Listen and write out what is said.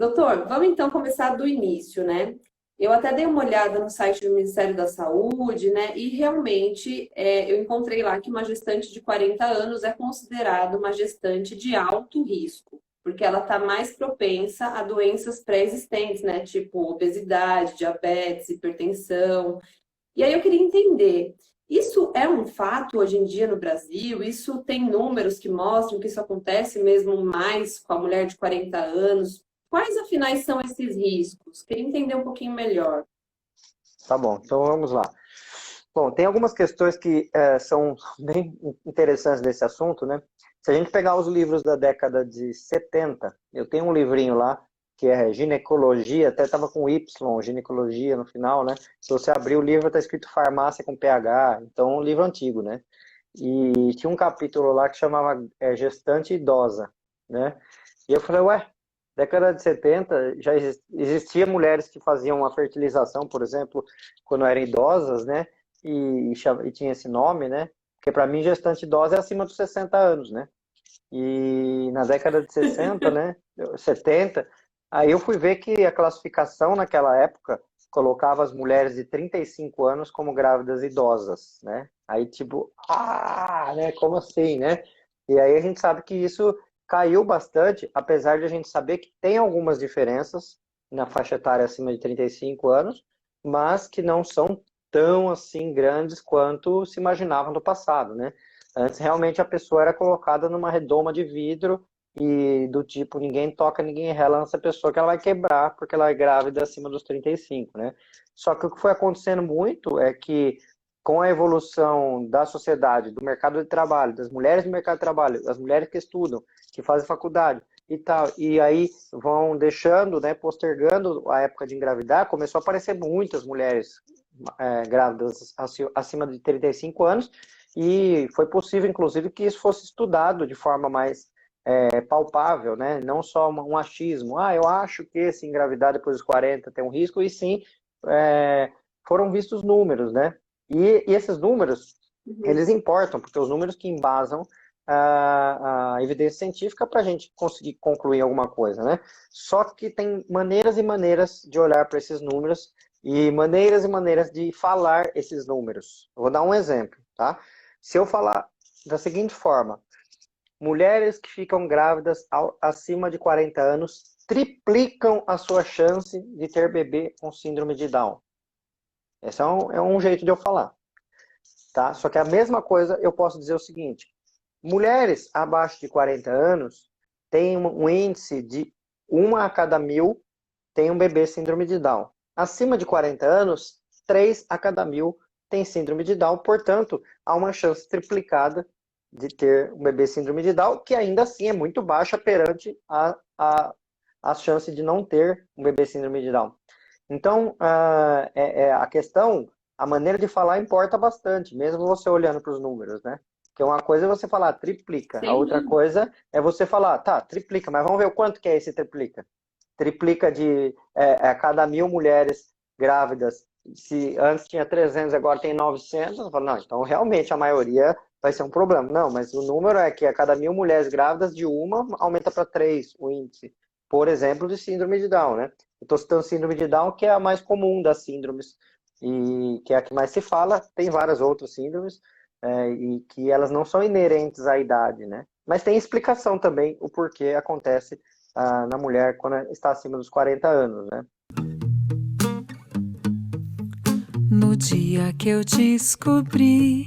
Doutor, vamos então começar do início, né? Eu até dei uma olhada no site do Ministério da Saúde, né? E realmente eu encontrei lá que uma gestante de 40 anos é considerada uma gestante de alto risco, porque ela está mais propensa a doenças pré-existentes, né? Tipo obesidade, diabetes, hipertensão. E aí eu queria entender, isso é um fato hoje em dia no Brasil? Isso tem números que mostram que isso acontece mesmo mais com a mulher de 40 anos? Quais, afinal, são esses riscos? Queria entender um pouquinho melhor. Tá bom, então vamos lá. Bom, tem algumas questões que são bem interessantes desse assunto, né? Se a gente pegar os livros da década de 70, eu tenho um livrinho lá que é ginecologia, até estava com Y, ginecologia no final, né? Se você abrir o livro, está escrito farmácia com PH, então um livro antigo, né? E tinha um capítulo lá que chamava gestante idosa, né? E eu falei, ué, década de 70 já existia mulheres que faziam a fertilização, por exemplo, quando eram idosas, né? E tinha esse nome, né? Porque para mim gestante idosa é acima dos 60 anos, né? E na década de 60, né? 70, aí eu fui ver que a classificação naquela época colocava as mulheres de 35 anos como grávidas idosas, né? Aí tipo, né? Como assim, né? E aí a gente sabe que isso caiu bastante, apesar de a gente saber que tem algumas diferenças na faixa etária acima de 35 anos, mas que não são tão assim grandes quanto se imaginava no passado, né? Antes realmente a pessoa era colocada numa redoma de vidro e do tipo ninguém toca, ninguém rela nessa pessoa que ela vai quebrar porque ela é grávida acima dos 35, né? Só que o que foi acontecendo muito é que com a evolução da sociedade, do mercado de trabalho, das mulheres do mercado de trabalho, das mulheres que estudam, que fazem faculdade e tal, e aí vão deixando, né, postergando a época de engravidar, começou a aparecer muitas mulheres grávidas acima de 35 anos, e foi possível, inclusive, que isso fosse estudado de forma mais palpável, né? Não só um achismo. Eu acho que se engravidar depois dos 40 tem um risco, e sim, foram vistos números, né? E esses números, Uhum. eles importam, porque os números que embasam a evidência científica para a gente conseguir concluir alguma coisa, né? Só que tem maneiras e maneiras de olhar para esses números e maneiras de falar esses números. Eu vou dar um exemplo, tá? Se eu falar da seguinte forma, mulheres que ficam grávidas acima de 40 anos triplicam a sua chance de ter bebê com síndrome de Down. Esse é um jeito de eu falar, tá? Só que a mesma coisa eu posso dizer o seguinte, mulheres abaixo de 40 anos têm um índice de 1 a cada 1.000 tem um bebê síndrome de Down. Acima de 40 anos, 3 a cada 1.000 tem síndrome de Down, portanto, há uma chance triplicada de ter um bebê síndrome de Down, que ainda assim é muito baixa perante a chance de não ter um bebê síndrome de Down. Então, a questão, a maneira de falar importa bastante, mesmo você olhando para os números, né? Porque uma coisa é você falar triplica, a Sem outra dúvida. coisa é você falar, tá, triplica, mas vamos ver o quanto que é esse triplica. Triplica de a cada 1.000 mulheres grávidas, se antes tinha 300, agora tem 900, eu falo, não, então realmente a maioria vai ser um problema. Não, mas o número é que a cada 1.000 mulheres grávidas, de uma aumenta para 3 o índice, por exemplo, de síndrome de Down, né? Eu estou citando síndrome de Down, que é a mais comum das síndromes, e que é a que mais se fala, tem várias outras síndromes, e que elas não são inerentes à idade, né? Mas tem explicação também o porquê acontece na mulher quando está acima dos 40 anos, né? No dia que eu descobri